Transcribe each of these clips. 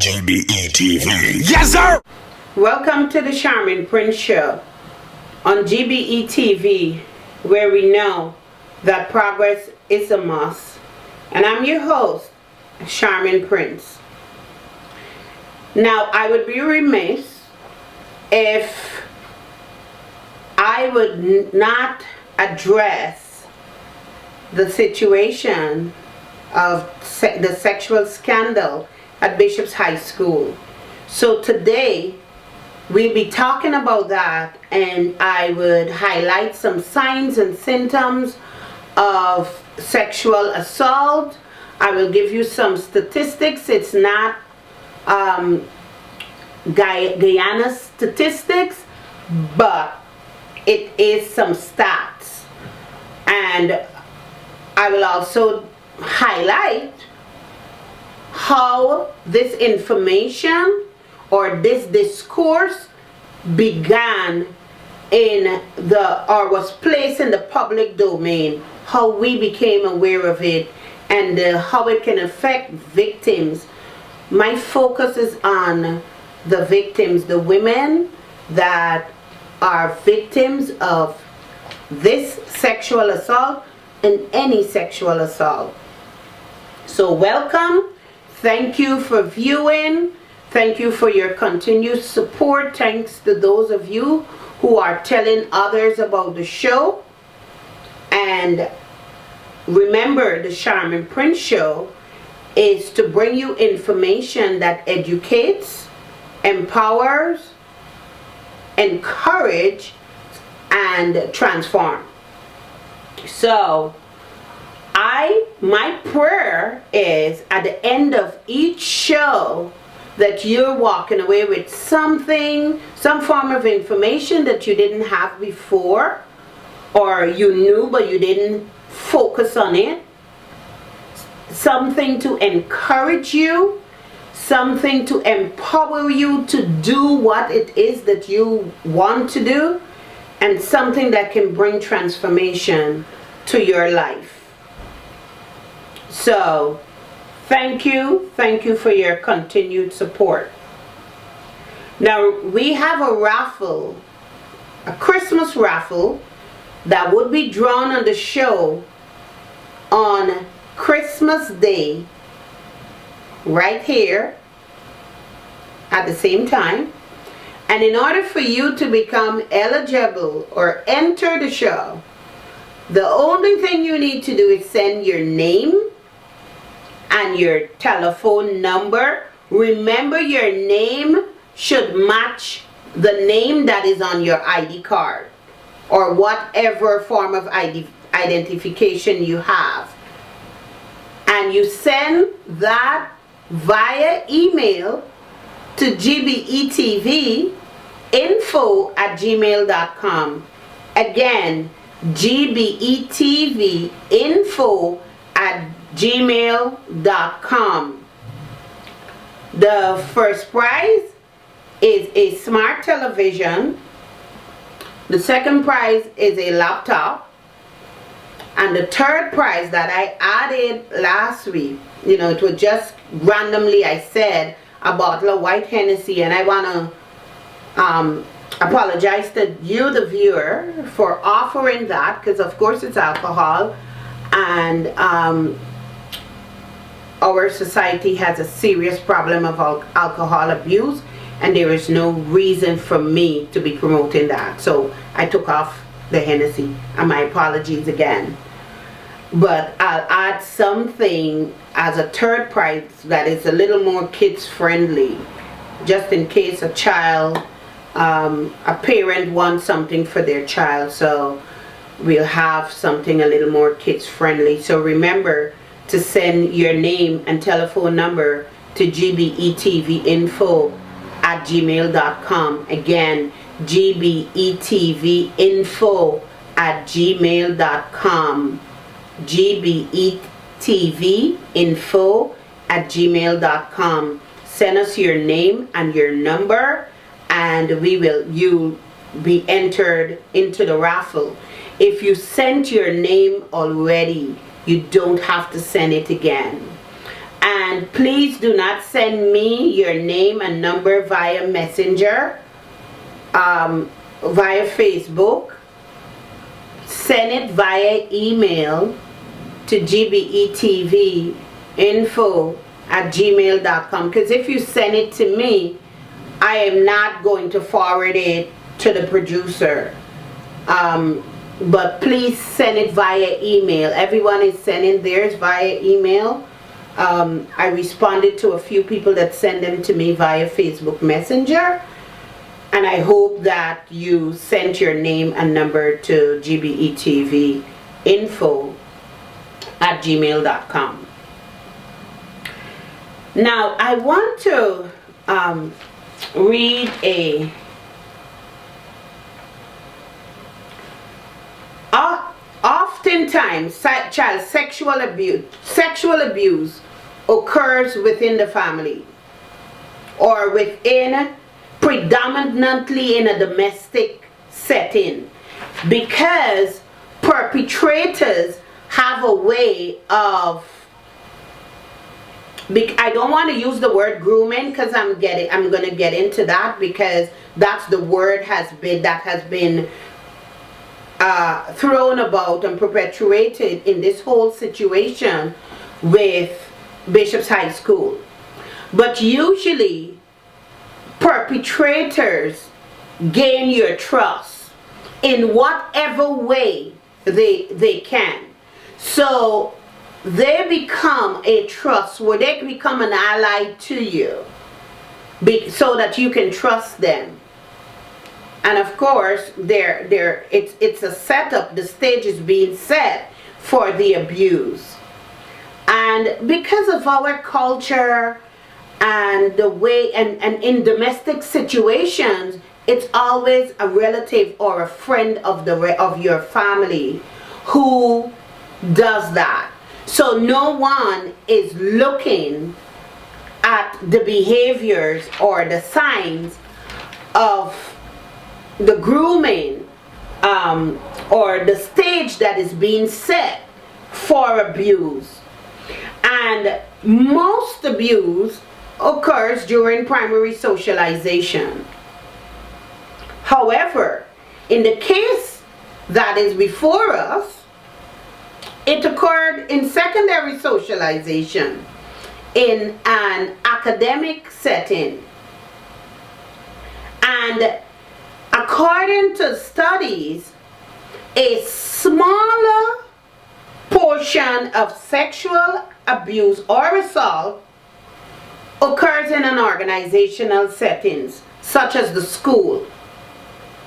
GBETV. Yes, sir! Welcome to the Sharmin Prince Show on GBETV, where we know that progress is a must. And I'm your host, Sharmin Prince. Now, I would be remiss if I would not address the situation of the sexual scandal at Bishop's High School. So today we'll be talking about that, and I would highlight some signs and symptoms of sexual assault. I will give you some statistics. It's not Guyana statistics, but it is some stats. And I will also highlight how this information or this discourse began was placed in the public domain, how we became aware of it, and how it can affect victims. My focus is on the victims, the women that are victims of this sexual assault and any sexual assault. So welcome. Thank you for viewing. Thank you for your continued support. Thanks to those of you who are telling others about the show. And remember, the Sharmin Prince Show is to bring you information that educates, empowers, encourages, and transforms. So my prayer is at the end of each show that you're walking away with something, some form of information that you didn't have before, or you knew but you didn't focus on it, something to encourage you, something to empower you to do what it is that you want to do, and something that can bring transformation to your life. So, thank you for your continued support. Now, we have a raffle, a Christmas raffle, that would be drawn on the show on Christmas Day, right here, at the same time. And in order for you to become eligible or enter the show, the only thing you need to do is send your name and your telephone number. Remember, your name should match the name that is on your ID card or whatever form of identification you have. And you send that via email to GBETV@gmail.com. Again, GBETV@gmail.com. The first prize is a smart television. The second prize is a laptop. And the third prize that I added last week, it was just randomly I said a bottle of white Hennessy, and I want to apologize to you, the viewer, for offering that, because of course it's alcohol, and our society has a serious problem of alcohol abuse, and there is no reason for me to be promoting that. So I took off the Hennessy, and my apologies again. But I'll add something as a third prize that is a little more kids friendly, just in case a child, a parent wants something for their child. So we'll have something a little more kids friendly. So remember to send your name and telephone number to GBETVinfo@gmail.com. Again, GBETVinfo@gmail.com. GBETVinfo@gmail.com. Send us your name and your number, and you'll be entered into the raffle. If you sent your name already, you don't have to send it again. And please do not send me your name and number via Messenger, via Facebook. Send it via email to gbetvinfo@gmail.com, because if you send it to me, I am not going to forward it to the producer. But please send it via email. Everyone is sending theirs via email. I responded to a few people that send them to me via Facebook Messenger, and I hope that you sent your name and number to gbetvinfo@gmail.com. Now I want to read a oftentimes child sexual abuse occurs within the family, or predominantly in a domestic setting, because perpetrators have a way of, I don't want to use the word grooming, because I'm going to get into that, because that's the word that has been thrown about and perpetuated in this whole situation with Bishop's High School. But usually perpetrators gain your trust in whatever way they can. So they become a trust, where they become an ally to you, so that you can trust them. And of course, it's a setup. The stage is being set for the abuse. And because of our culture and the way, and in domestic situations, it's always a relative or a friend of your family who does that. So no one is looking at the behaviors or the signs of the grooming or the stage that is being set for abuse. And most abuse occurs during primary socialization. However, in the case that is before us, it occurred in secondary socialization, in an academic setting. And according to studies, a smaller portion of sexual abuse or assault occurs in an organizational settings, such as the school,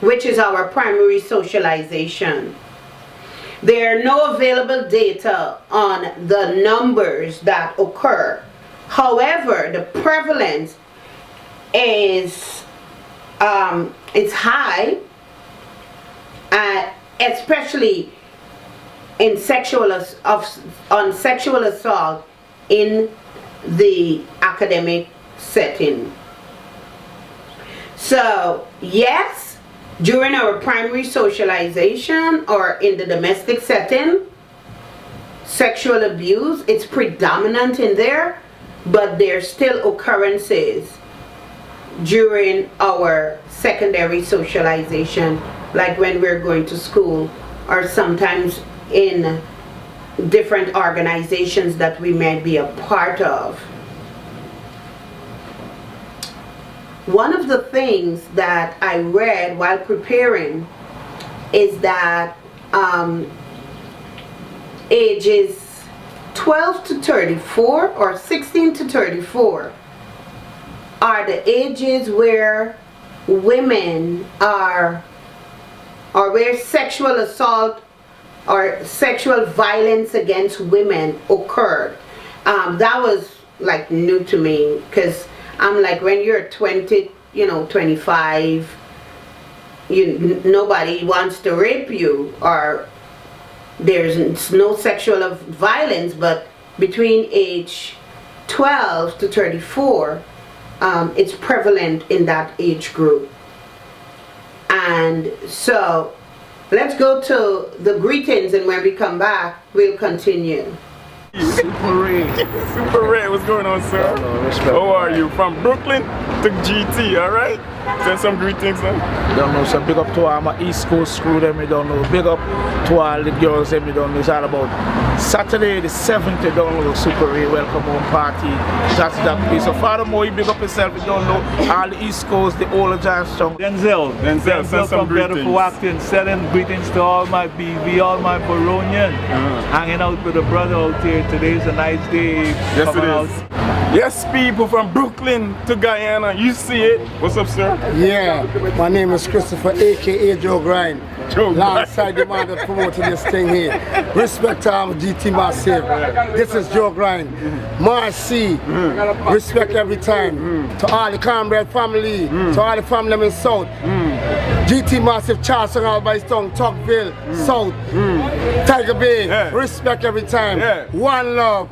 which is our primary socialization. There are no available data on the numbers that occur. However, the prevalence is it's high, especially in sexual assault in the academic setting. So yes, during our primary socialization or in the domestic setting, sexual abuse, it's predominant in there, but there's still occurrences during our secondary socialization, like when we're going to school, or sometimes in different organizations that we may be a part of. One of the things that I read while preparing is that ages 12 to 34 or 16 to 34 are the ages where women are, or where sexual assault or sexual violence against women occurred. That was like new to me, because I'm like, when you're 20, 25, nobody wants to rape you, or there's no sexual violence. But between age 12 to 34, it's prevalent in that age group. And so let's go to the greetings, and when we come back, we'll continue. Super Ray. Super Ray, what's going on, sir? How are you? From Brooklyn to GT, alright? Send some greetings, man. Don't know, so big up to all my East Coast crew, them you don't know. Big up to all the girls, them you don't know. It's all about Saturday the 7th, you don't know. Super Ray, welcome home party. That's that place. So furthermore, you big up yourself, you don't know. All the East Coast, the old Johnstown. Denzel, send some from greetings. Beautiful Acting, sending greetings to all my BV, all my Baronian. Hanging out with a brother out here. Today's a nice day. Yes, it is. Yes, people from Brooklyn to Guyana, you see it. What's up, sir? Yeah, my name is Christopher, aka Joe Grind. Joe Alongside the man that promoting this thing here. Respect to GT Massive. This is Joe Grind. Marcy, respect every time. To all the Cornbread family, to all the family in South. GT Massive, Charleston, Albistown, Tocqueville, South, Tiger Bay, respect every time. One love.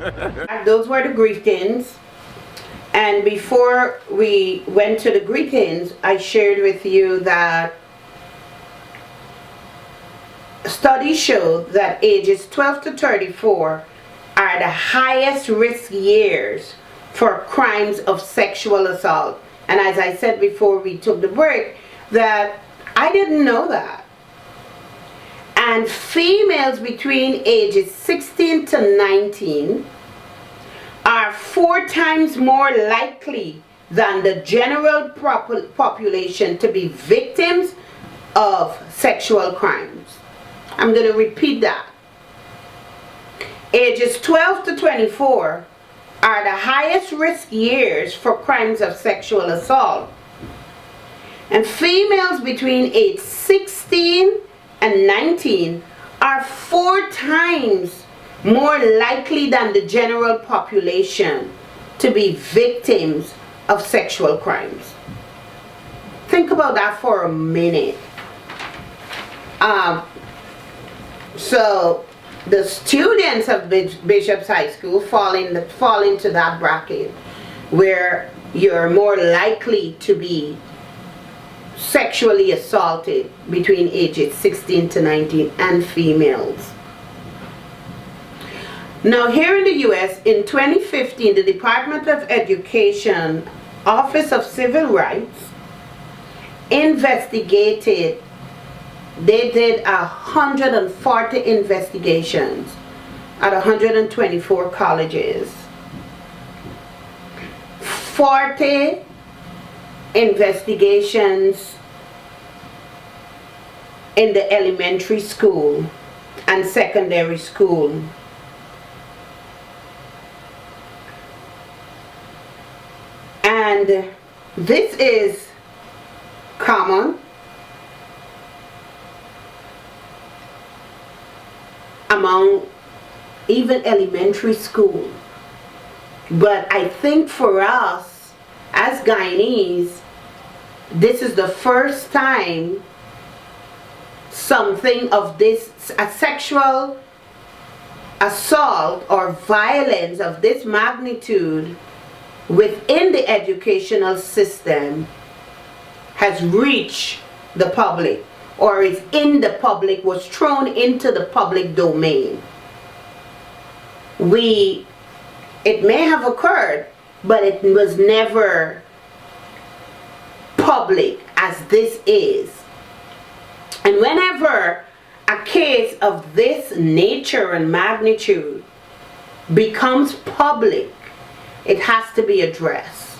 Those were the greetings. And before we went to the greetings, I shared with you that studies show that ages 12 to 34 are the highest risk years for crimes of sexual assault. And as I said before we took the break, that I didn't know that. And females between ages 16 to 19 are 4 times more likely than the general population to be victims of sexual crimes. I'm going to repeat that. Ages 12 to 24 are the highest risk years for crimes of sexual assault. And females between age 16 and 19 are 4 times more likely than the general population to be victims of sexual crimes. Think about that for a minute. So the students of Bishop's High School fall into that bracket where you're more likely to be sexually assaulted between ages 16 to 19, and females. Now here in the US, in 2015, the Department of Education Office of Civil Rights investigated. They did 140 investigations at 124 colleges. 40 investigations in the elementary school and secondary school. And this is common among even elementary school. But I think for us as Guyanese, this is the first time something of this, a sexual assault or violence of this magnitude within the educational system has reached the public, or is in the public, was thrown into the public domain. It may have occurred, but it was never public as this is. And whenever a case of this nature and magnitude becomes public, it has to be addressed.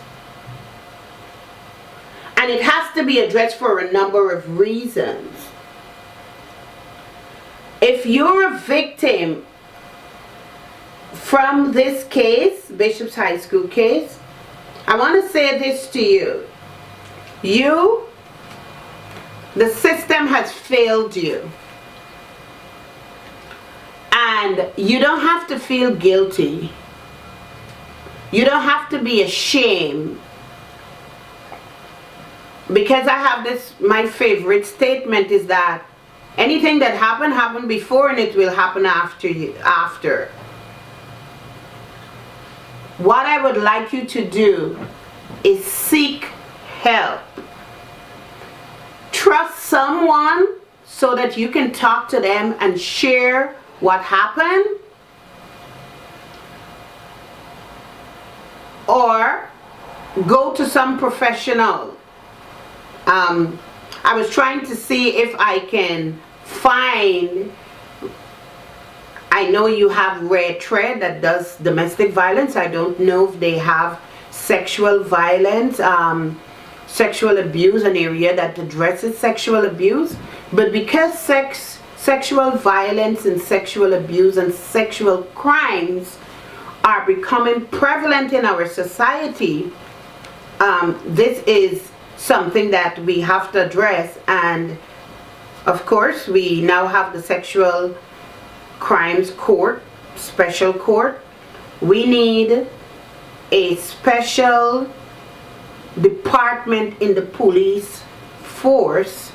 And it has to be addressed for a number of reasons. If you're a victim from this case, Bishop's High School case, I want to say this to you. The system has failed you. And you don't have to feel guilty. You don't have to be ashamed. Because I have this, my favorite statement is that anything that happened before, and it will happen after. What I would like you to do is seek help. Trust someone so that you can talk to them and share what happened. or go to some professional. I was trying to see if I can find, I know you have Red Thread that does domestic violence. I don't know if they have sexual violence, sexual abuse, an area that addresses sexual abuse. But because sexual violence and sexual abuse and sexual crimes are becoming prevalent in our society, this is something that we have to address. And of course, we now have the Sexual Crimes Court, Special Court. We need a special department in the police force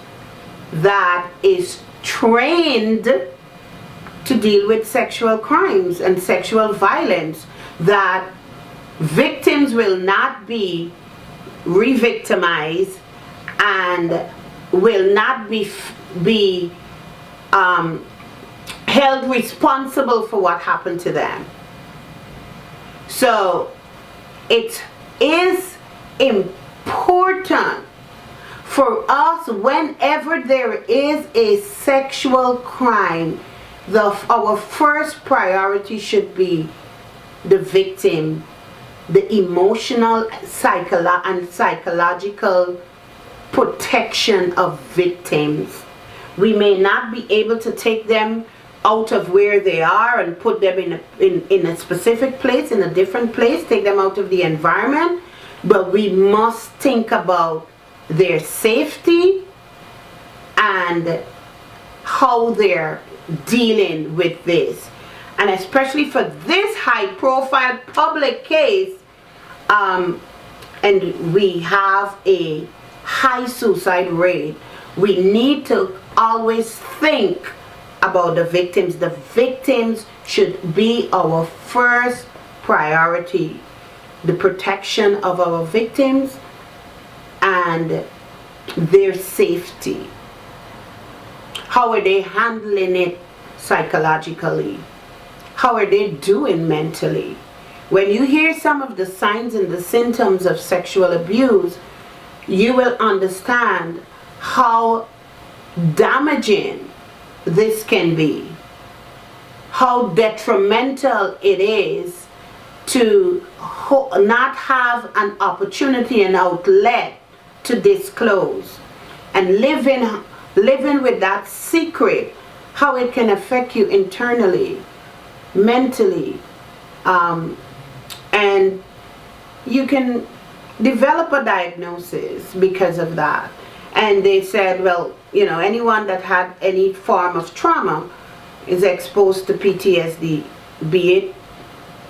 that is trained to deal with sexual crimes and sexual violence, that victims will not be re-victimized and will not be held responsible for what happened to them. So it is important for us, whenever there is a sexual crime, our first priority should be the victim, the emotional and psychological protection of victims. We may not be able to take them out of where they are and put them in a specific place, in a different place, take them out of the environment, but we must think about their safety and how they're dealing with this. And especially for this high profile public case, and we have a high suicide rate, we need to always think about the victims. The victims should be our first priority. The protection of our victims and their safety. How are they handling it psychologically? How are they doing mentally? When you hear some of the signs and the symptoms of sexual abuse, you will understand how damaging this can be, how detrimental it is to not have an opportunity, an outlet to disclose, and living with that secret, how it can affect you internally, mentally, and you can develop a diagnosis because of that. And they said, well, you know, anyone that had any form of trauma is exposed to PTSD, be it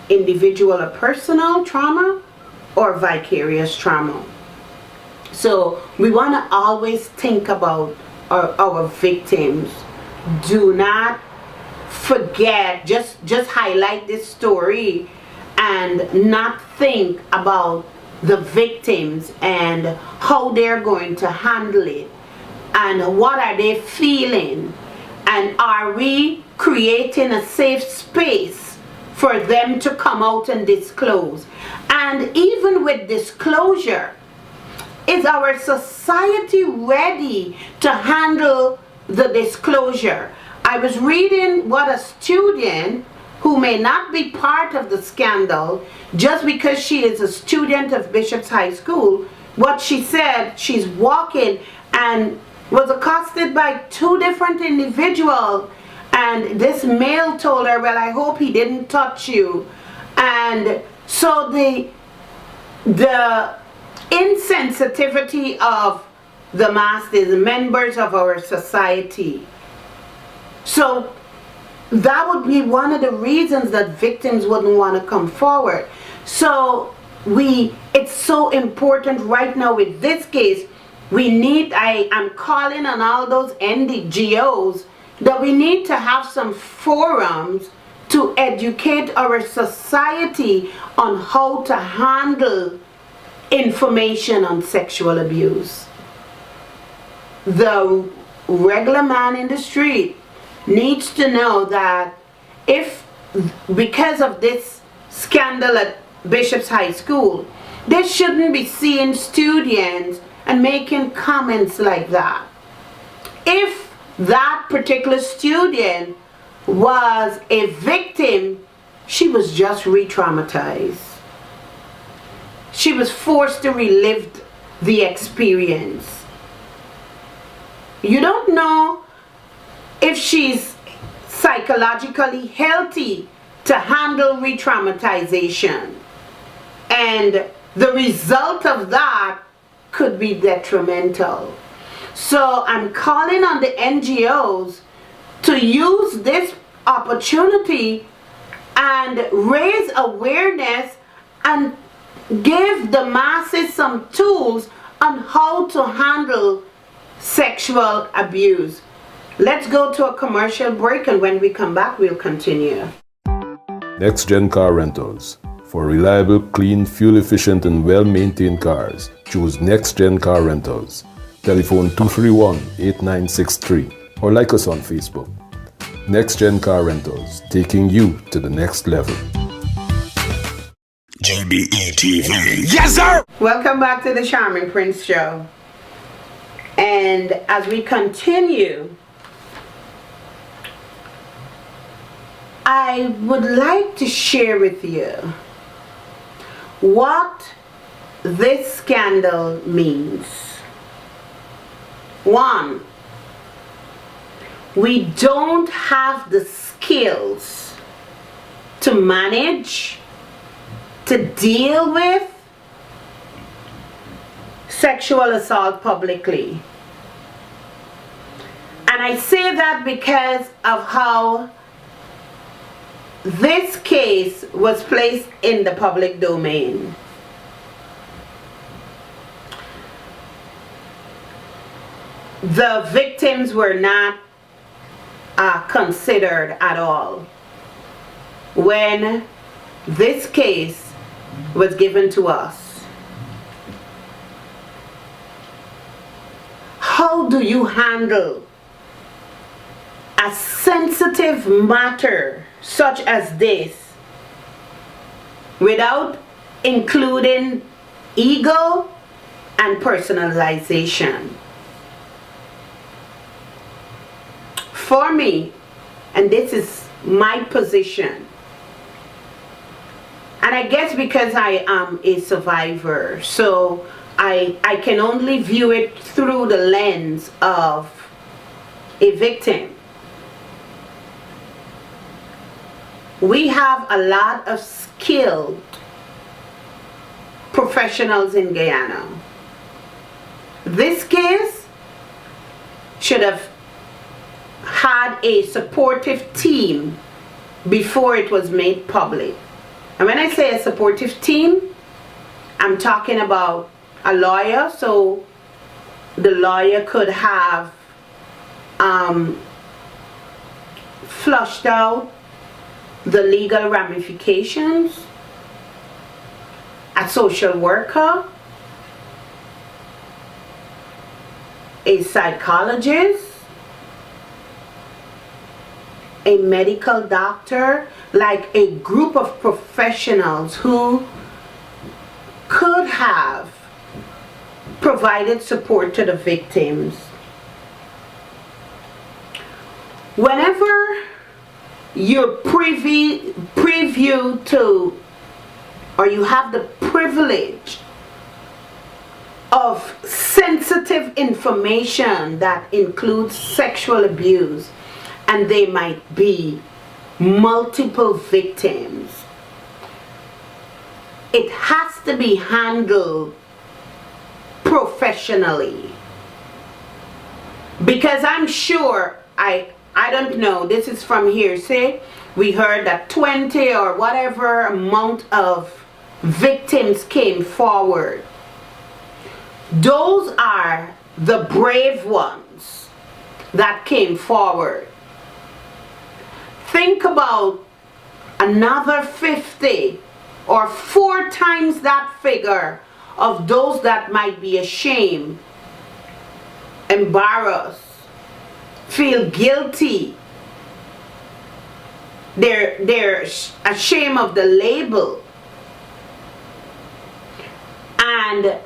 individual or personal trauma or vicarious trauma. So we want to always think about our victims. Do not forget, just highlight this story and not think about the victims and how they're going to handle it and what are they feeling, and are we creating a safe space for them to come out and disclose. And even with disclosure, is our society ready to handle the disclosure? I was reading what a student who may not be part of the scandal, just because she is a student of Bishop's High School, what she said, she's walking and was accosted by 2 different individuals, and this male told her, well, I hope he didn't touch you. And so the insensitivity of the masses, members of our society. So that would be one of the reasons that victims wouldn't want to come forward. So it's so important right now with this case. I'm calling on all those NGOs that we need to have some forums to educate our society on how to handle information on sexual abuse. The regular man in the street needs to know that if, because of this scandal Bishop's High School, they shouldn't be seeing students and making comments like that. If that particular student was a victim, she was just re-traumatized. She was forced to relive the experience. You don't know if she's psychologically healthy to handle re-traumatization. And the result of that could be detrimental. So I'm calling on the NGOs to use this opportunity and raise awareness and give the masses some tools on how to handle sexual abuse. Let's go to a commercial break, and when we come back, we'll continue. Next Gen Car Rentals. For reliable, clean, fuel-efficient and well-maintained cars, choose Next Gen Car Rentals. Telephone 231-8963 or like us on Facebook. Next Gen Car Rentals, taking you to the next level. GBETV. Yes, sir! Welcome back to the Sharmin Prince Show. And as we continue, I would like to share with you what this scandal means. One, we don't have the skills to manage, to deal with sexual assault publicly. And I say that because of how this case was placed in the public domain. The victims were not considered at all when this case was given to us. How do you handle a sensitive matter such as this without including ego and personalization? For me, and this is my position, and I guess because I am a survivor, so I can only view it through the lens of a victim. We have a lot of skilled professionals in Guyana. This case should have had a supportive team before it was made public. And when I say a supportive team, I'm talking about a lawyer, so the lawyer could have flushed out the legal ramifications, a social worker, a psychologist, a medical doctor, like a group of professionals who could have provided support to the victims. Whenever you're preview to, or you have the privilege of sensitive information that includes sexual abuse, and they might be multiple victims, it has to be handled professionally. Because I'm sure, I don't know, this is from hearsay, we heard that 20 or whatever amount of victims came forward. Those are the brave ones that came forward. Think about another 50 or 4 times that figure of those that might be ashamed, embarrassed, feel guilty. They're ashamed of the label and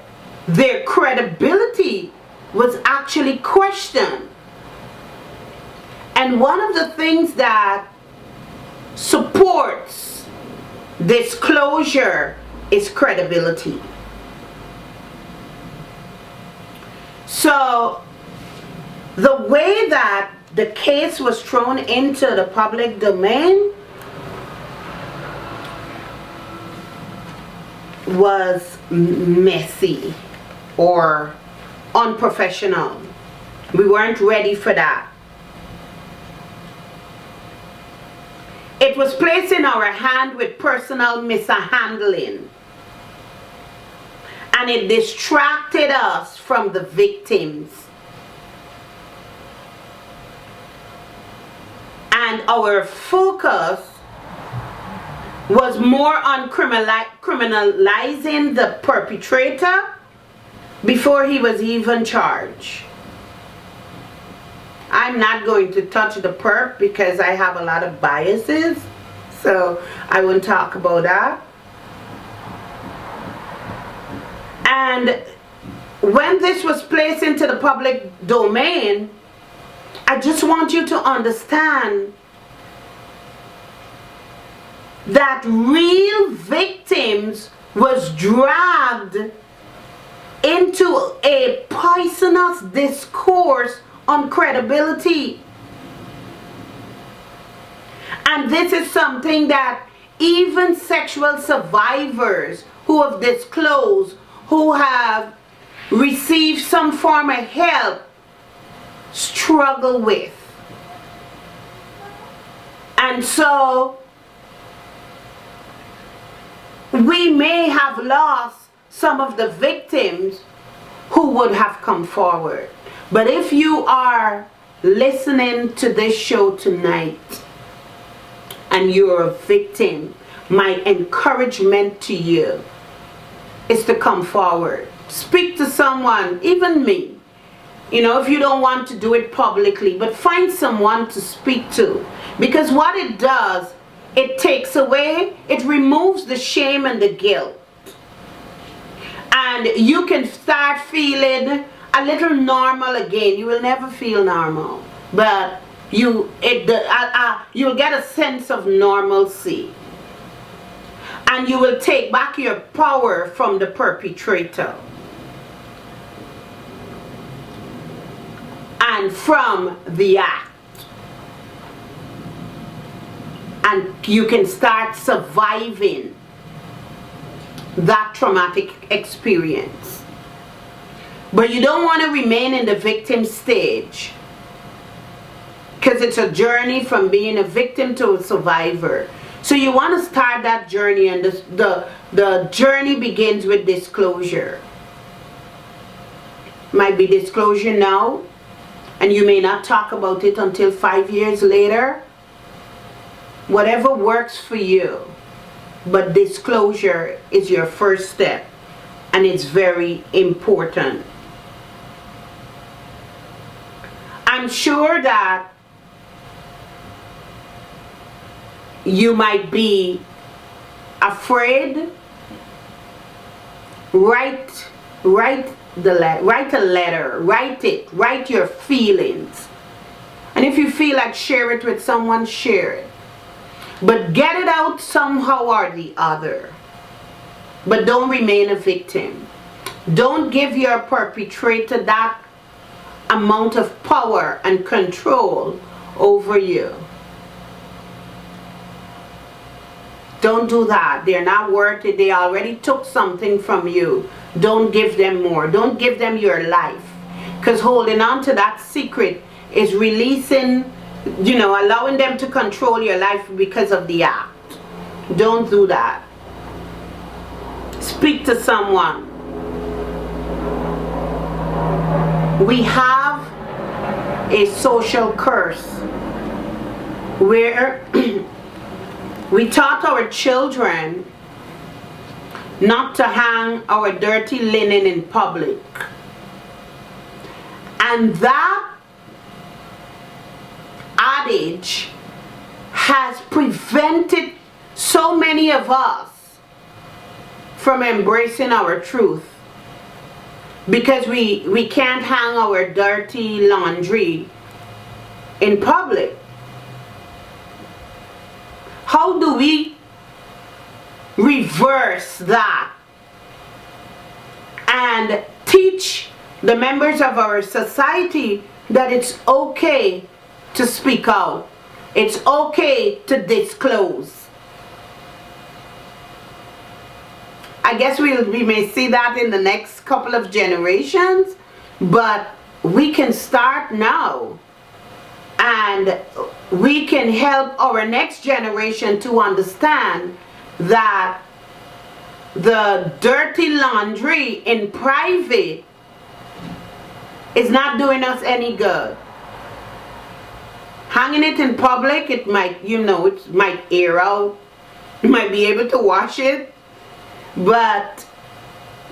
their credibility was actually questioned. And one of the things that supports disclosure is credibility. So the way that the case was thrown into the public domain was messy or unprofessional. We weren't ready for that. It was placed in our hand with personal mishandling, and it distracted us from the victims. And our focus was more on criminalizing the perpetrator before he was even charged. I'm not going to touch the perp because I have a lot of biases, so I won't talk about that. And when this was placed into the public domain, I just want you to understand that real victims was dragged into a poisonous discourse on credibility. And this is something that even sexual survivors who have disclosed, who have received some form of help, struggle with. And so we may have lost some of the victims who would have come forward. But if you are listening to this show tonight and you're a victim, my encouragement to you is to come forward. Speak to someone, even me. You know, if you don't want to do it publicly, but find someone to speak to. Because what it does, it takes away, it removes the shame and the guilt. And you can start feeling a little normal again. You will never feel normal, but you'll get a sense of normalcy. And you will take back your power from the perpetrator and from the act. And you can start surviving that traumatic experience. But you don't want to remain in the victim stage, because it's a journey from being a victim to a survivor. So you want to start that journey, and the journey begins with disclosure. Might be disclosure now, and you may not talk about it until 5 years later. Whatever works for you, but disclosure is your first step, and it's very important. I'm sure that you might be afraid. Write a letter, write your feelings. And if you feel like share it with someone, share it. But get it out somehow or the other. But don't remain a victim. Don't give your perpetrator that amount of power and control over you. Don't do that. They're not worth it. They already took something from you. Don't give them more. Don't give them your life. Because holding on to that secret is releasing, allowing them to control your life because of the act. Don't do that. Speak to someone. We have a social curse where we taught our children not to hang our dirty linen in public. And that adage has prevented so many of us from embracing our truth. because we can't hang our dirty laundry in public. How do we reverse that and teach the members of our society that it's okay to speak out? It's okay to disclose. I guess we may see that in the next couple of generations, but we can start now. And we can help our next generation to understand that the dirty laundry in private is not doing us any good. Hanging it in public, it might, it might air out. You might be able to wash it. But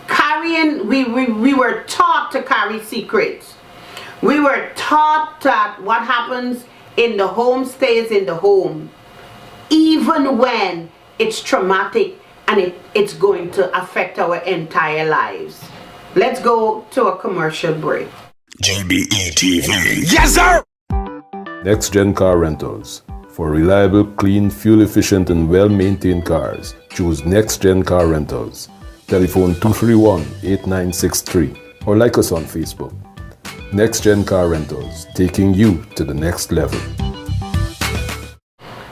carrying, we were taught to carry secrets. We were taught that what happens in the home stays in the home, even when it's traumatic and it's going to affect our entire lives. Let's go to a commercial break. GBETV. Yes, sir! Next Gen Car Rentals. For reliable, clean, fuel-efficient and well-maintained cars, choose Next Gen Car Rentals. Telephone 231-8963 or like us on Facebook. Next Gen Car Rentals, taking you to the next level.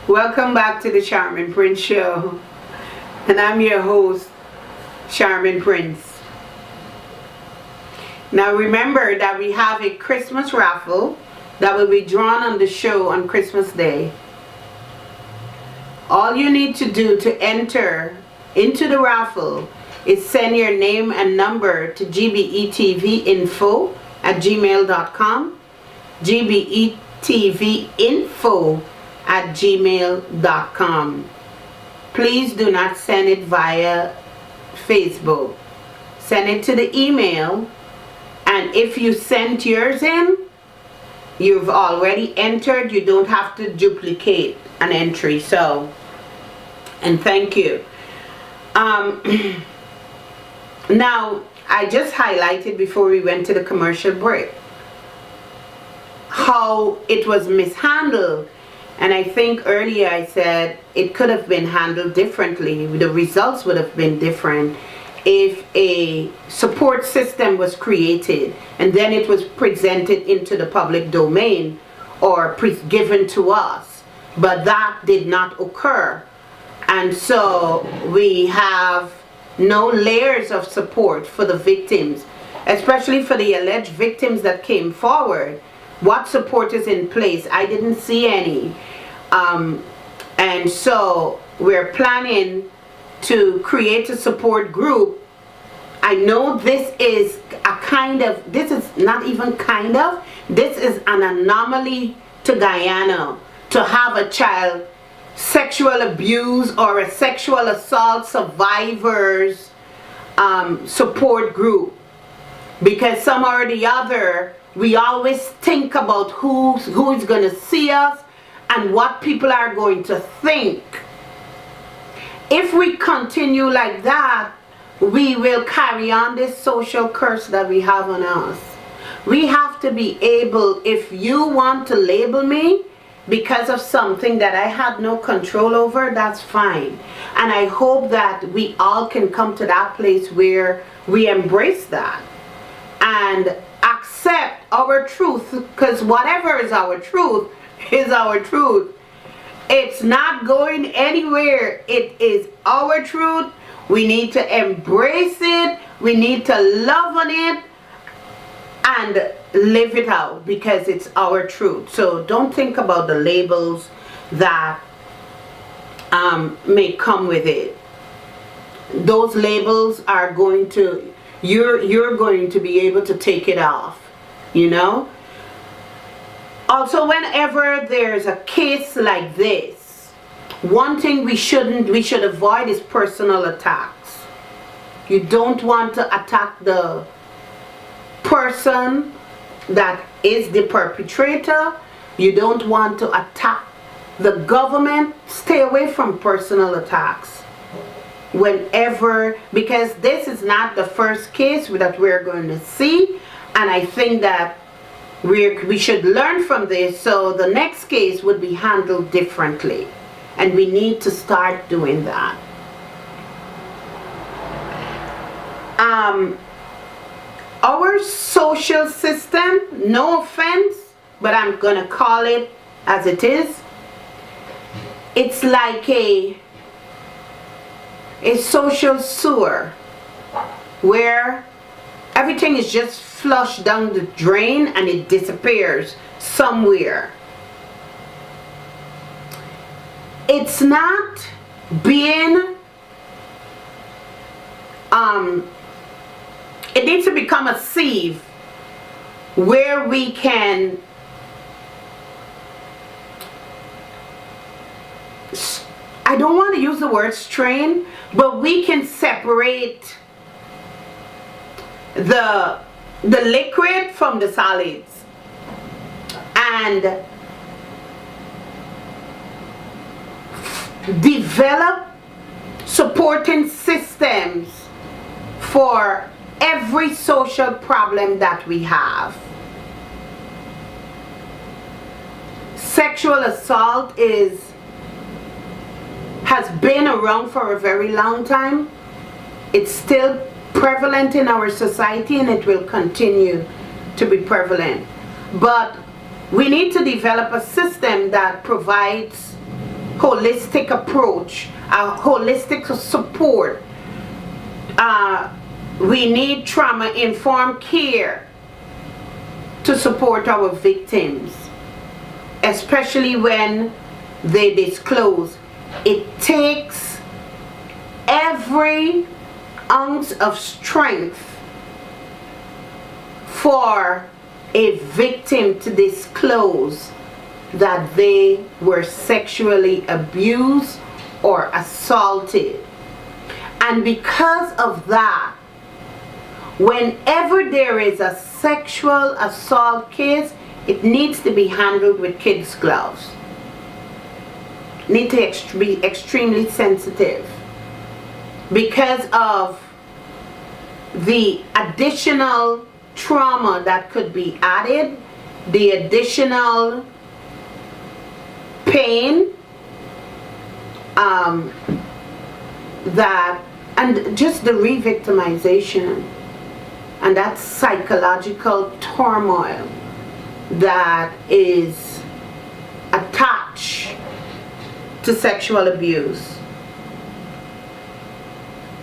Welcome back to the Sharmin Prince Show. And I'm your host, Sharmin Prince. Now remember that we have a Christmas raffle that will be drawn on the show on Christmas Day. All you need to do to enter into the raffle is send your name and number to gbetvinfo@gmail.com, gbetvinfo@gmail.com. Please do not send it via Facebook. Send it to the email, and if you sent yours in, you've already entered. You don't have to duplicate an entry. So, and thank you. Now, I just highlighted before we went to the commercial break how it was mishandled, and I think earlier I said it could have been handled differently. The results would have been different if a support system was created and then it was presented into the public domain or given to us, but that did not occur. And so we have no layers of support for the victims, especially for the alleged victims that came forward. What support is in place? I didn't see any. And so we're planning to create a support group. I know this is this is not even this is an anomaly to Guyana, to have a child sexual abuse or a sexual assault survivors support group, because somehow or the other we always think about who's going to see us and what people are going to think. If we continue like that, we will carry on this social curse that we have on us. We have to be able, if you want to label me because of something that I had no control over, that's fine. And I hope that we all can come to that place where we embrace that and accept our truth, because whatever is our truth is our truth. It's not going anywhere. It is our truth. We need to embrace it. We need to love on it and live it out, because it's our truth. So don't think about the labels that may come with it. Those labels are going to, you're going to be able to take it off, you know. Also, whenever there's a case like this, one thing we should avoid is personal attacks. You don't want to attack the person that is the perpetrator. You don't want to attack the government. Stay away from personal attacks. whenever, because this is not the first case that we're going to see, and I think that we should learn from this, so the next case would be handled differently, and we need to start doing that. Our social system, no offense, but I'm gonna call it as it is, it's like a social sewer where everything is just flushed down the drain and it disappears somewhere. It's not being it needs to become a sieve where we can I don't want to use the word strain, but we can separate the liquid from the solids and develop supporting systems for every social problem that we have. Sexual assault has been around for a very long time. It's still prevalent in our society, and it will continue to be prevalent. But we need to develop a system that provides holistic approach, a holistic support. We need trauma-informed care to support our victims, especially when they disclose. It takes every ounce of strength for a victim to disclose that they were sexually abused or assaulted. And because of that, whenever there is a sexual assault case, it needs to be handled with kids' gloves. Need to be extremely sensitive because of the additional trauma that could be added, the additional pain and just the re-victimization and that psychological turmoil that is attached to sexual abuse.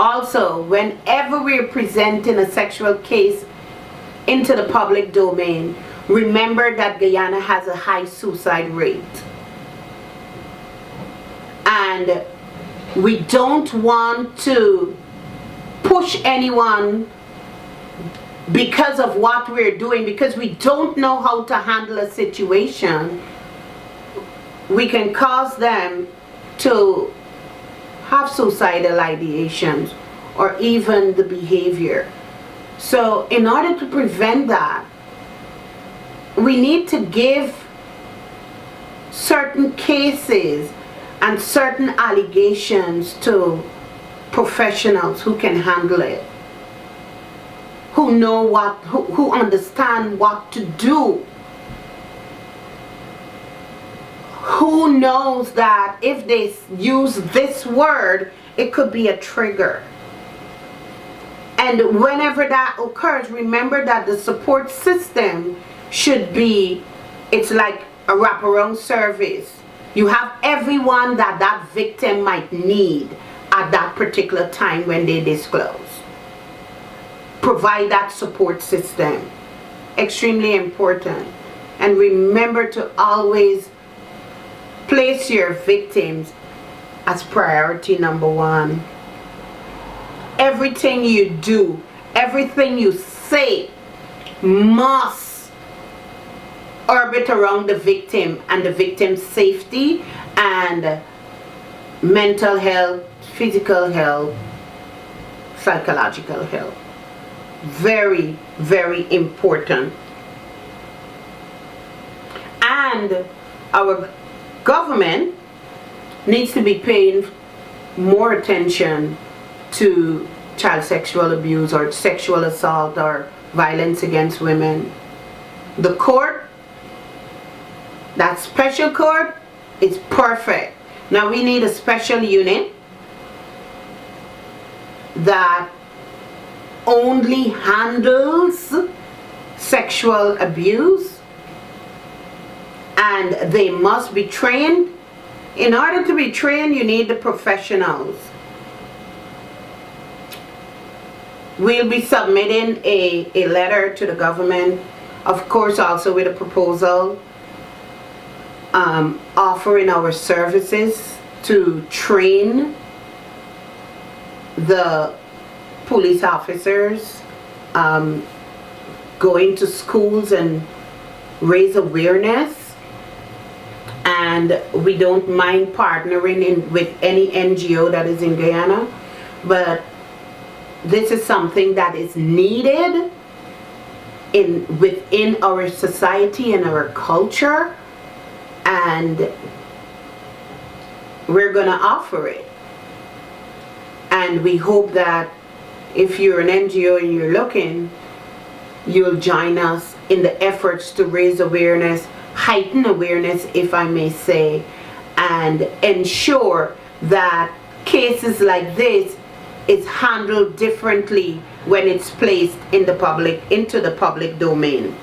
Also, whenever we're presenting a sexual case into the public domain, remember that Guyana has a high suicide rate. And we don't want to push anyone because of what we're doing, because we don't know how to handle a situation. We can cause them to have suicidal ideations or even the behavior. So in order to prevent that, we need to give certain cases and certain allegations to professionals who can handle it, who know who understand what to do, who knows that if they use this word, it could be a trigger. And whenever that occurs, remember that the support system should be, it's like a wraparound service. You have everyone that victim might need at that particular time when they disclose. Provide that support system. Extremely important. And remember to always place your victims as priority number one. Everything you do, everything you say must orbit around the victim and the victim's safety and mental health, physical health, psychological health. Very, very important. And our government needs to be paying more attention to child sexual abuse or sexual assault or violence against women. The court, that special court, is perfect. Now we need a special unit that only handles sexual abuse, and they must be trained. In order to be trained, you need the professionals. We'll be submitting a letter to the government, of course also with a proposal offering our services to train the police officers, going to schools and raise awareness. And we don't mind partnering with any NGO that is in Guyana, but this is something that is needed within our society and our culture, and we're going to offer it. And we hope that if you're an NGO and you're looking, you'll join us in the efforts to raise awareness, heighten awareness, if I may say, and ensure that cases like this is handled differently when it's placed into the public domain.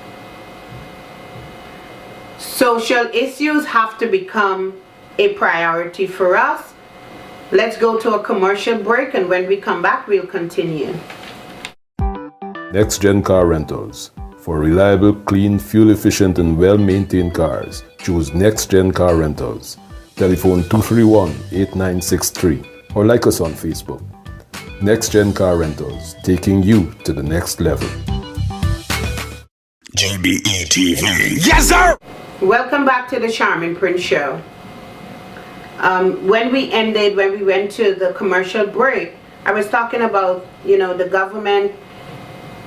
Social issues have to become a priority for us. Let's go to a commercial break, and when we come back, we'll continue. Next Gen Car Rentals. For reliable, clean, fuel-efficient and well-maintained cars, choose Next Gen Car Rentals. Telephone 231-8963 or like us on Facebook. Next Gen Car Rentals, taking you to the next level. GBETV. Yes, sir! Welcome back to the Sharmin Prince Show. When we went to the commercial break, I was talking about, the government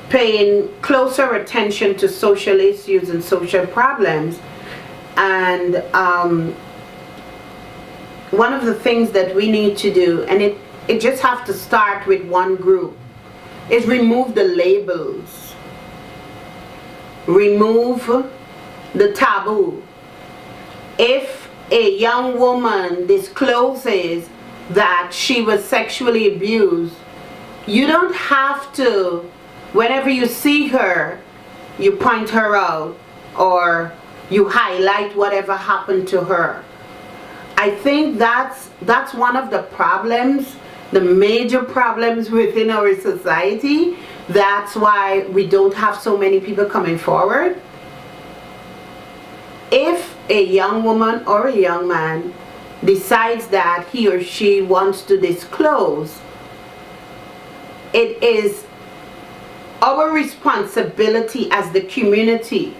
paying closer attention to social issues and social problems. And one of the things that we need to do, and it just have to start with one group, is remove the labels. Remove the taboo. If a young woman discloses that she was sexually abused, you don't have to, whenever you see her, you point her out or you highlight whatever happened to her. I think that's one of the problems, the major problems within our society. That's why we don't have so many people coming forward. If a young woman or a young man decides that he or she wants to disclose, it is our responsibility as the community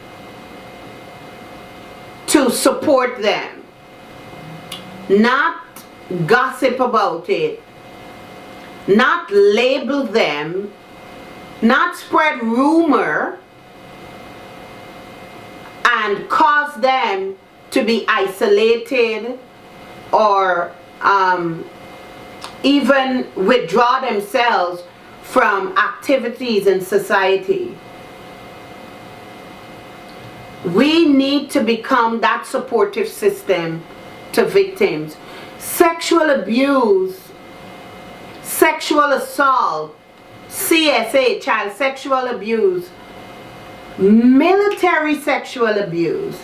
to support them, not gossip about it, not label them, not spread rumor and cause them to be isolated or even withdraw themselves from activities in society. We need to become that supportive system to victims. Sexual abuse, sexual assault, CSA, child sexual abuse, military sexual abuse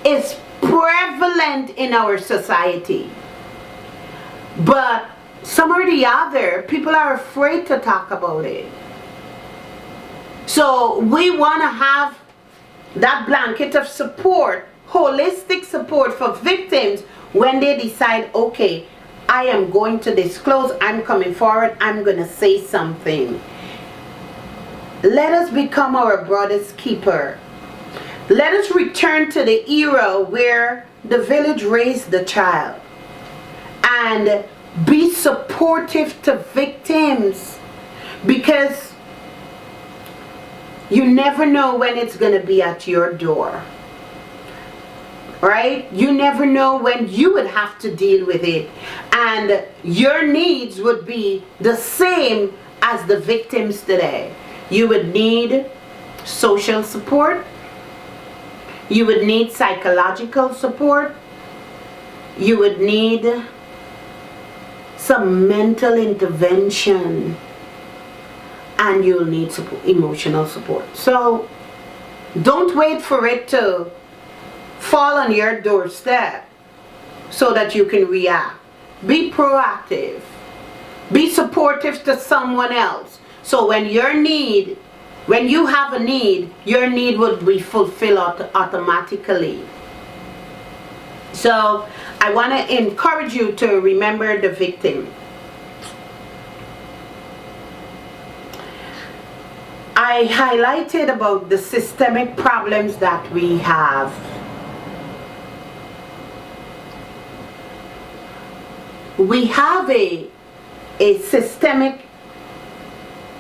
is prevalent in our society. But some or the other, people are afraid to talk about it. So we want to have that blanket of support, holistic support for victims when they decide, okay, I am going to disclose, I'm coming forward, I'm going to say something. Let us become our brother's keeper. Let us return to the era where the village raised the child and be supportive to victims, because you never know when it's going to be at your door. right? You never know when you would have to deal with it, and your needs would be the same as the victims today. You would need social support, you would need psychological support, you would need some mental intervention, and you'll need emotional support. So don't wait for it to fall on your doorstep so that you can react. Be proactive. Be supportive to someone else. So when you have a need, your need would be fulfilled automatically. So I want to encourage you to remember the victim. I highlighted about the systemic problems that we have. We have a systemic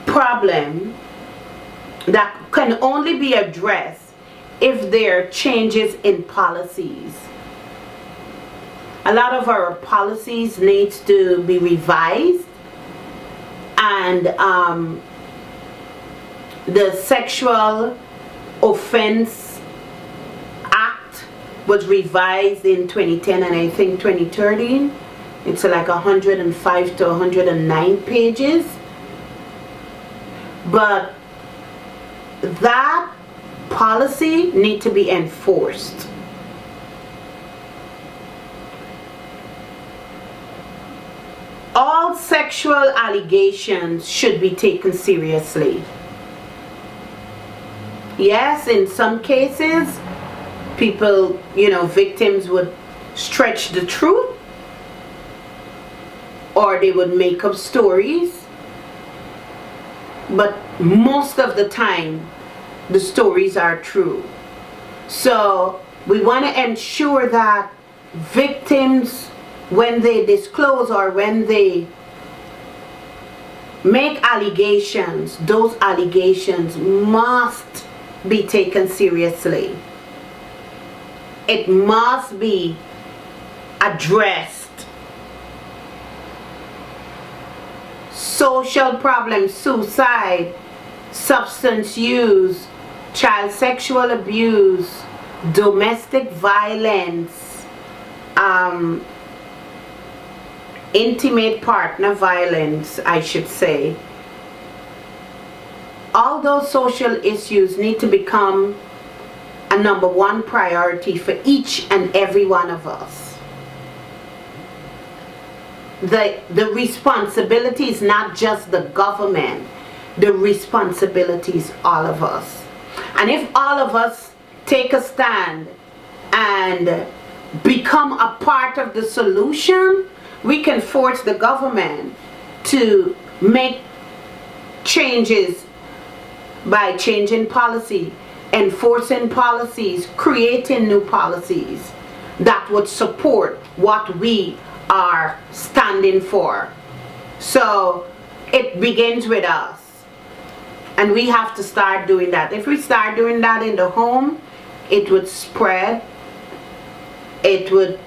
problem that can only be addressed if there are changes in policies. A lot of our policies need to be revised, and the Sexual Offense Act was revised in 2010 and I think 2013. It's like 105 to 109 pages. But that policy needs to be enforced. All sexual allegations should be taken seriously. Yes, in some cases, people, victims would stretch the truth, or they would make up stories. But most of the time, the stories are true. So we want to ensure that victims, when they disclose or when they make allegations, those allegations must be taken seriously. It must be addressed. Social problems, suicide, substance use, child sexual abuse, domestic violence, intimate partner violence, I should say. All those social issues need to become a #1 priority for each and every one of us. The responsibility is not just the government. The responsibility is all of us. And if all of us take a stand and become a part of the solution, we can force the government to make changes by changing policy, enforcing policies, creating new policies that would support what we are standing for. So it begins with us, and we have to start doing that. If we start doing that in the home, it would spread, it would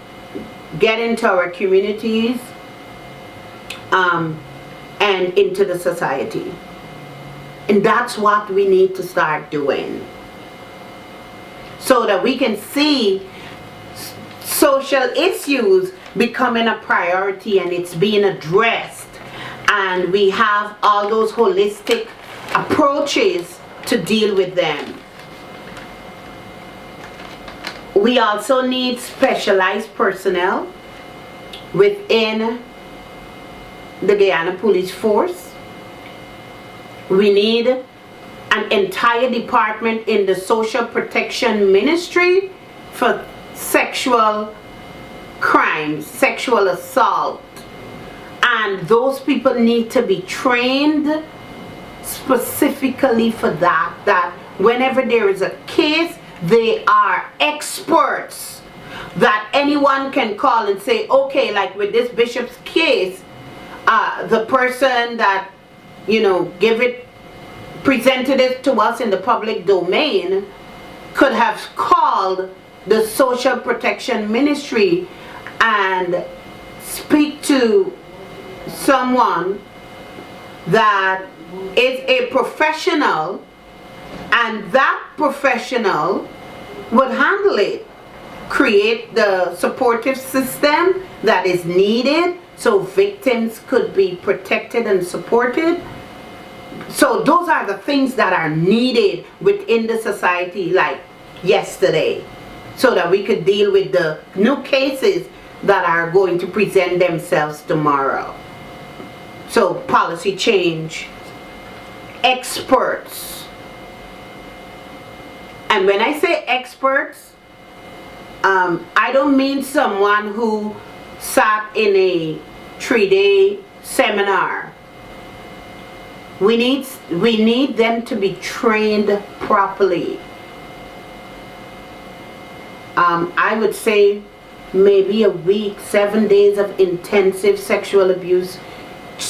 get into our communities, and into the society. And that's what we need to start doing, so that we can see social issues becoming a priority and it's being addressed, and we have all those holistic approaches to deal with them. We also need specialized personnel within the Guyana Police Force. We need an entire department in the Social Protection Ministry for sexual crimes, sexual assault. And those people need to be trained specifically for that whenever there is a case, they are experts that anyone can call and say, okay, like with this bishop's case, the person that presented it to us in the public domain could have called the social protection ministry and speak to someone that is a professional, and that professional would handle it. Create the supportive system that is needed so victims could be protected and supported. So those are the things that are needed within the society like yesterday, so that we could deal with the new cases that are going to present themselves tomorrow. So policy change, experts. And when I say experts, I don't mean someone who sat in a 3-day seminar. We need them to be trained properly. I would say maybe a week, 7 days of intensive sexual abuse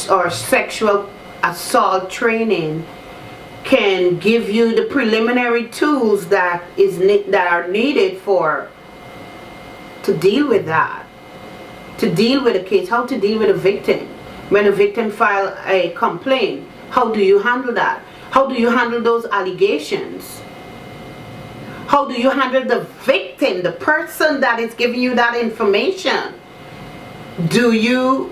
or sexual assault training can give you the preliminary tools that are needed to deal with that, to deal with a case, how to deal with a victim. When a victim files a complaint, how do you handle that? How do you handle those allegations? How do you handle the victim, the person that is giving you that information? Do you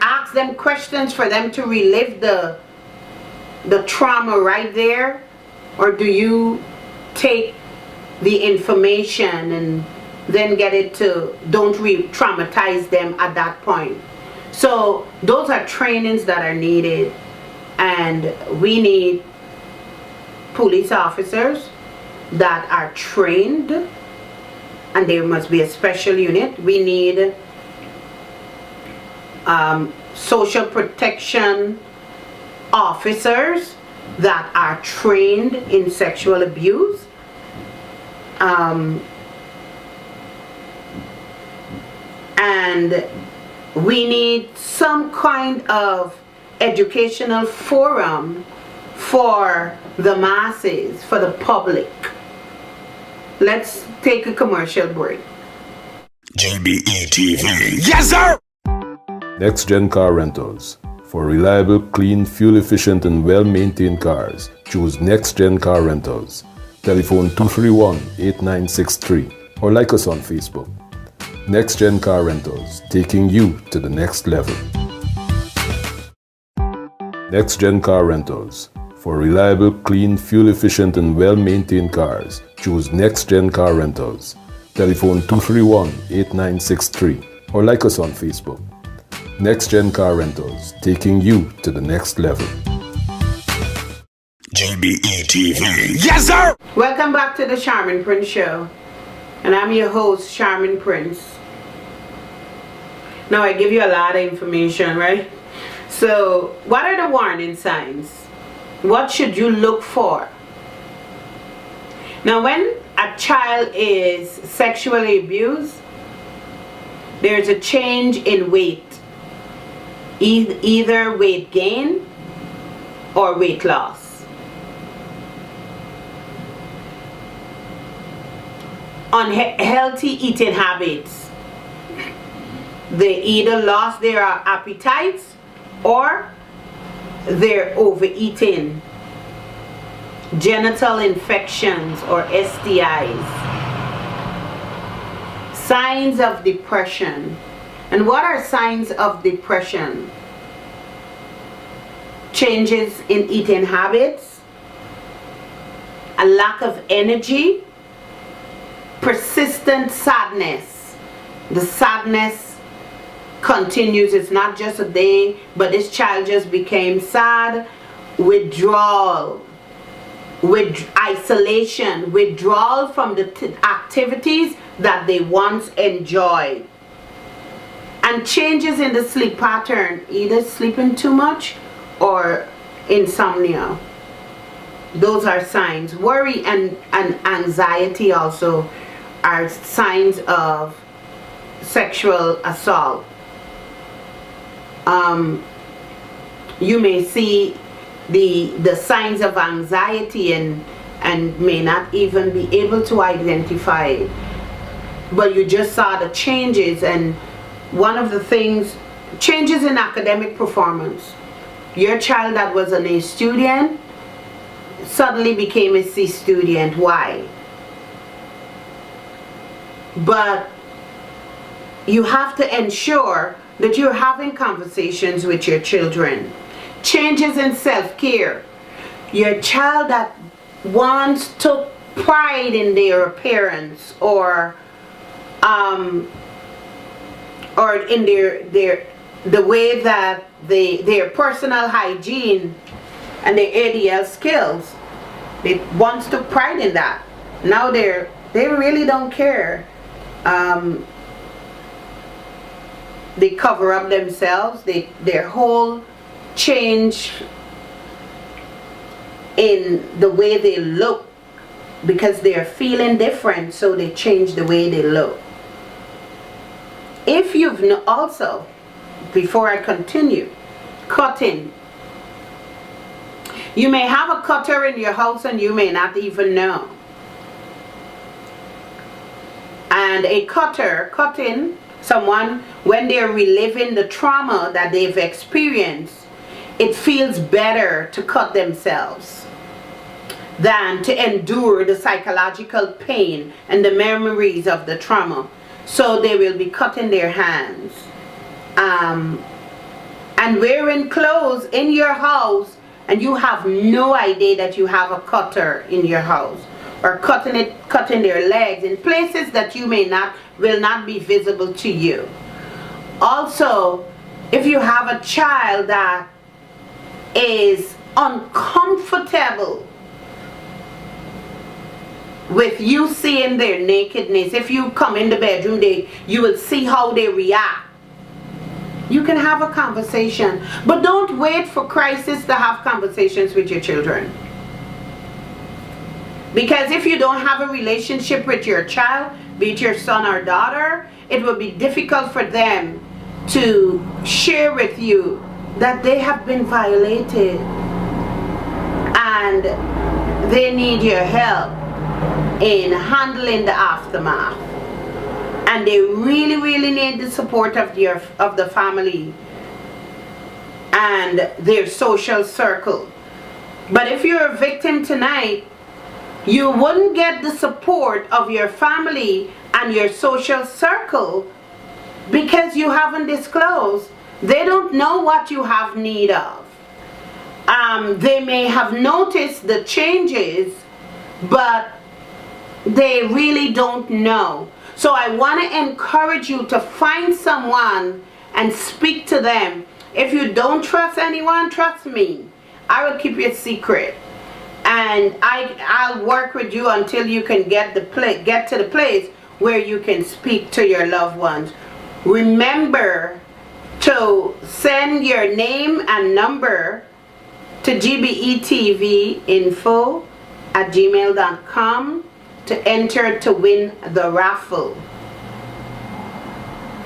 ask them questions for them to relive the trauma right there? Or do you take the information and then get it to don't re-traumatize them at that point? So those are trainings that are needed, and we need police officers that are trained, and there must be a special unit. We need social protection officers that are trained in sexual abuse. And we need some kind of educational forum for the masses, for the public. Let's take a commercial break. GBETV. Yes, sir! Next Gen Car Rentals. For reliable, clean, fuel-efficient and well-maintained cars, choose Next Gen Car Rentals. Telephone 231-8963 or like us on Facebook. Next Gen Car Rentals, taking you to the next level. Next Gen Car Rentals. For reliable, clean, fuel-efficient and well-maintained cars, choose Next Gen Car Rentals. Telephone 231-8963 or like us on Facebook. Next Gen Car Rentals, taking you to the next level. GBETV. Yes, sir! Welcome back to the Sharmin Prince Show. And I'm your host, Sharmin Prince. Now I give you a lot of information, right? So, what are the warning signs? What should you look for? Now, when a child is sexually abused, there's a change in weight. Either weight gain or weight loss. Unhealthy eating habits. They either lost their appetites or they're overeating. Genital infections or STIs. Signs of depression. And what are signs of depression? Changes in eating habits, a lack of energy, persistent sadness. The sadness continues. It's not just a day, but this child just became sad. Withdrawal, with isolation, withdrawal from the activities that they once enjoyed. And changes in the sleep pattern, either sleeping too much or insomnia. Those are signs. Worry and anxiety also are signs of sexual assault. You may see the signs of anxiety and and may not even be able to identify it. But you just saw the changes, and one of the things, changes in academic performance. Your child that was an A student suddenly became a C student. Why? But you have to ensure that you're having conversations with your children. Changes in self-care. Your child that once took pride in their appearance or in the way that their personal hygiene and their ADL skills, they once took pride in that. Now they really don't care. They cover up themselves. Their whole change in the way they look because they're feeling different, so they change the way they look. If you've also, before I continue, cutting. You may have a cutter in your house and you may not even know. And a cutter, cutting someone, when they're reliving the trauma that they've experienced, it feels better to cut themselves than to endure the psychological pain and the memories of the trauma. So they will be cutting their hands. And wearing clothes in your house and you have no idea that you have a cutter in your house, or cutting their legs in places that will not be visible to you. Also, if you have a child that is uncomfortable with you seeing their nakedness, if you come in the bedroom, you will see how they react. You can have a conversation, but don't wait for crisis to have conversations with your children. Because if you don't have a relationship with your child, be it your son or daughter, it will be difficult for them to share with you that they have been violated and they need your help in handling the aftermath. And they really, really need the support of the family and their social circle. But if you're a victim tonight, you wouldn't get the support of your family and your social circle because you haven't disclosed. They don't know what you have need of. They may have noticed the changes, but they really don't know. So I want to encourage you to find someone and speak to them. If you don't trust anyone, trust me. I will keep your secret. And I'll work with you until you can get to the place where you can speak to your loved ones. Remember to send your name and number to GBETV info@gmail.com to enter to win the raffle.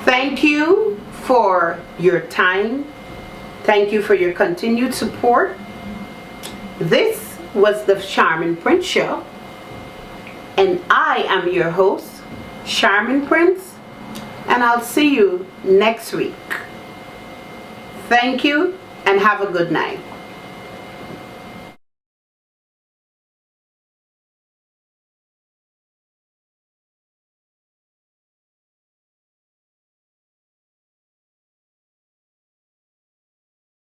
Thank you for your time. Thank you for your continued support. This was the Sharmin Prince Show, and I am your host, Sharmin Prince, and I'll see you next week. Thank you and have a good night.